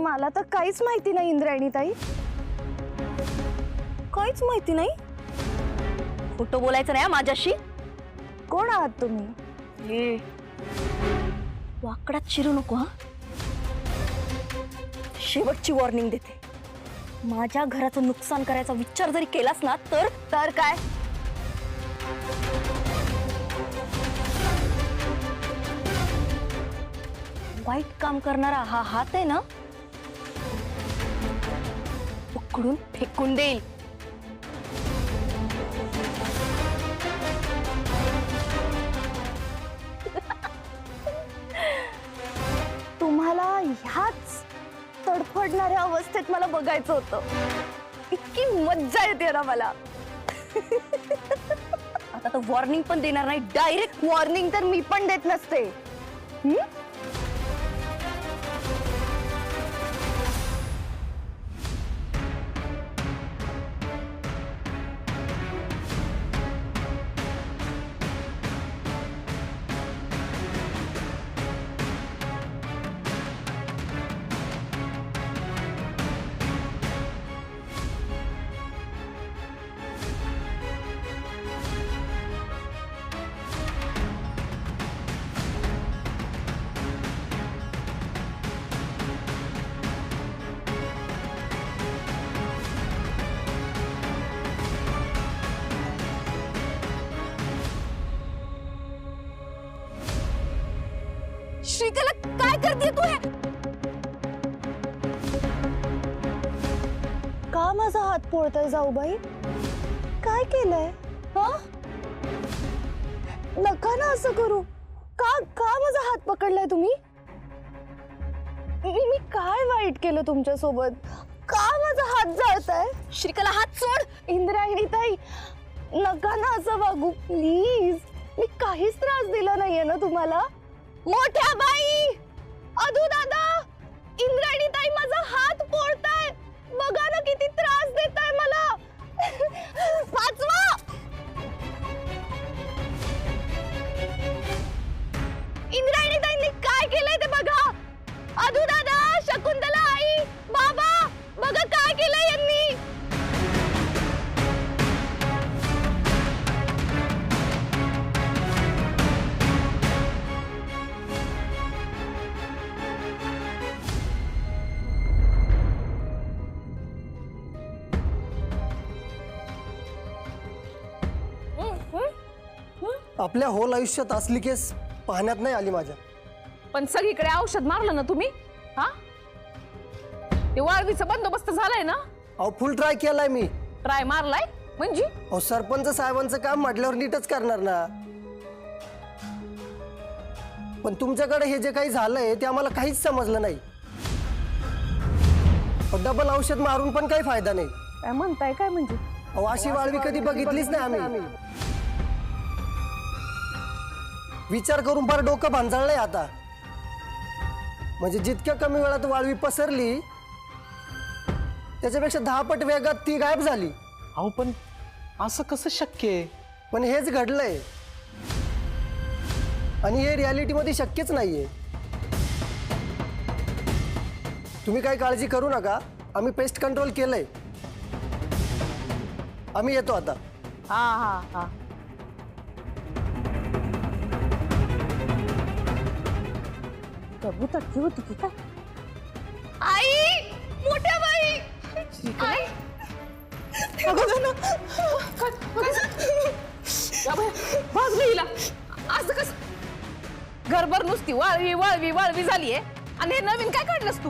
मला तर काहीच माहिती नाही इंद्रायणी ताई, काहीच माहिती नाही. खोटं बोलायचं नाही माझ्याशी. कोण आहात तुम्ही? वाकडात शिरू नको हा. शेवटची वॉर्निंग देते, माझ्या घराचं नुकसान करायचा विचार जरी केलास ना तर काय? वाईट काम करणारा हा हात आहे ना, पकडून फेकून देईल. तुम्हाला ह्याच तडफडणाऱ्या अवस्थेत मला बघायचं होतं. इतकी मज्जा येते ना मला. आता तर वॉर्निंग पण देणार नाही, डायरेक्ट वॉर्निंग तर मी पण देत नसते. श्रीकला काय करते तू? हे का माझा हात पोळतोय जाऊबाई? काय केलंय? नका ना असं करू. का माझा हात पकडलाय तुम्ही? मी काय वाईट केलं तुमच्या सोबत? का माझा हात जळताय? श्रीकला हात सोड. इंद्रायणी ताई नका ना असं वागू प्लीज. मी काहीच त्रास दिला नाहीये ना तुम्हाला? मोठ्या बाई, अधू दादा, इंद्रायणी ताई माझा हात पोळताय. बघा ना किती त्रास देताय मला. वाचवा. इंद्रायणी ताईंनी काय केलंय ते बघा. अधू दादा, शकुंतला आई, बाबा, बघा काय केलंय यांनी. आपल्या होल आयुष्यात असली केस पाहण्यात नाही आली माझ्या. पण सगळीकडे औषध मारलं ना तुम्ही? हा, ते वाळवीचा बंदोबस्त झालाय ना? अहो फुल ट्राय केलाय मी. ट्राय मारलाय म्हणजे? अहो सरपंच साहेबांचं काम म्हटल्यावर नीटच करणार ना. पण तुमच्याकडे हे जे काही झालंय ते आम्हाला काहीच समजलं नाही. डबल औषध मारून पण काही फायदा नाही. काय म्हणताय? काय म्हणजे? अहो अशी वाळवी कधी बघितलीच नाही आम्ही. विचार करून फार डोकं भांजळलंय आता. म्हणजे जितक्या कमी वेळात वाळवी पसरली त्याच्यापेक्षा 10 पट वेगात ती गायब झाली. अहो पण असं कसं शक्य आहे? पण हेच घडलंय आणि हे रियालिटीमध्ये शक्यच नाहीये. तुम्ही काही काळजी करू नका, आम्ही पेस्ट कंट्रोल केलंय. आम्ही येतो आता. हा हा हा. आई, मोठ्या बाई, आई, हिला असं कस? घरभर नुसती वाळवी वाळवी वाळवी झालीये आणि हे नवीन काय काढलंस तू?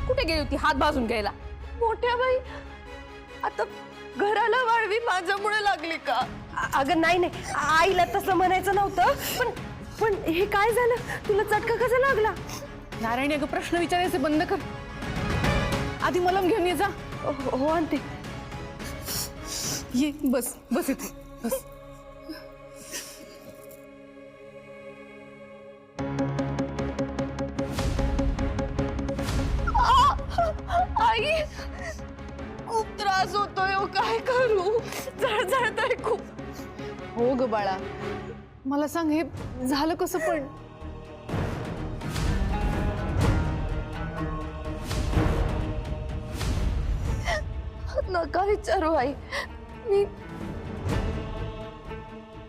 कुठे गेली होती हात भाजून घ्यायला? मोठ्या बाई, आता घराला वाळवी माझ्यामुळे लागली का? अगं नाही नाही, आईला तसं म्हणायचं नव्हतं. पण हे काय झालं? तुला चटका कसा लागला? नारायणी, अगं प्रश्न विचारायचे बंद कर. आधी मलम घेऊन ये जा. हो आणते. ये बस बस इथे बस. आई काय करू जळजळतंय खूप. हो ग बाळा, मला सांग हे झालं कसं पण? नका विचारू आई. मी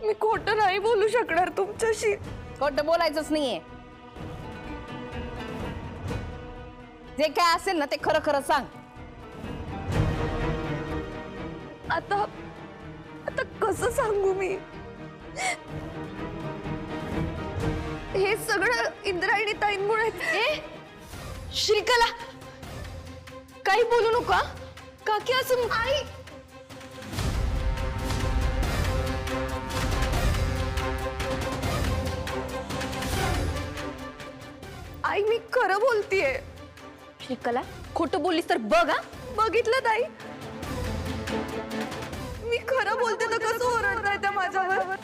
मी खोटं नाही बोलू शकणार तुमच्याशी. खोटं बोलायचंच नाहीये. जे काय असेल ना ते खरं खरं सांग. आता आता कसं सांगू मी? हे सगळं इंद्रायणी ताईंमुळे. श्रीकला काही बोलू नका काकी. असं आई आई मी खरं बोलतीये. श्रीकला खोटं बोललीस तर बघ. हा बघितलं ताई, मी खरं बोलते तर कसं ओरडताय त्या माझ्यावर.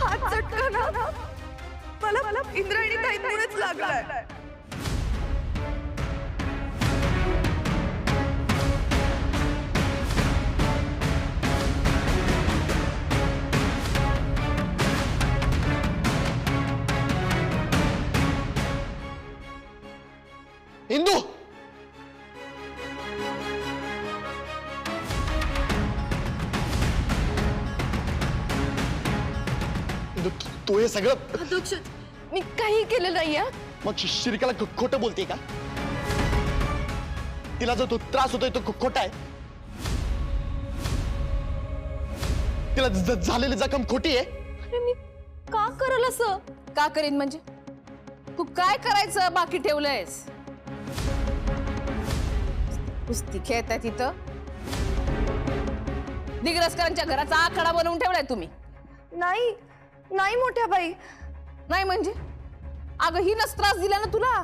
हात चटका ना मला इंद्रायणी ताईंमुळेच लागलाय. इंदू, इंदू, तू हे सगळं अध्यक्ष मी काही केलं नाहीये. मग श्रीकला खोटं बोलते का? तिला जो तो त्रास होतोय तो खोटा आहे? तिला झालेली जखम खोटी आहे? अरे मी का करल असं? का करीन म्हणजे? तू काय करायचं बाकी ठेवलंयस? कुस्ती खेळताय तिथं. दिग्रसकरांच्या घराचा आखाडा बनवून ठेवलाय तुम्ही. नाही नाही मोठ्या बाई. नाही म्हणजे? अगं हिनच त्रास दिला ना तुला.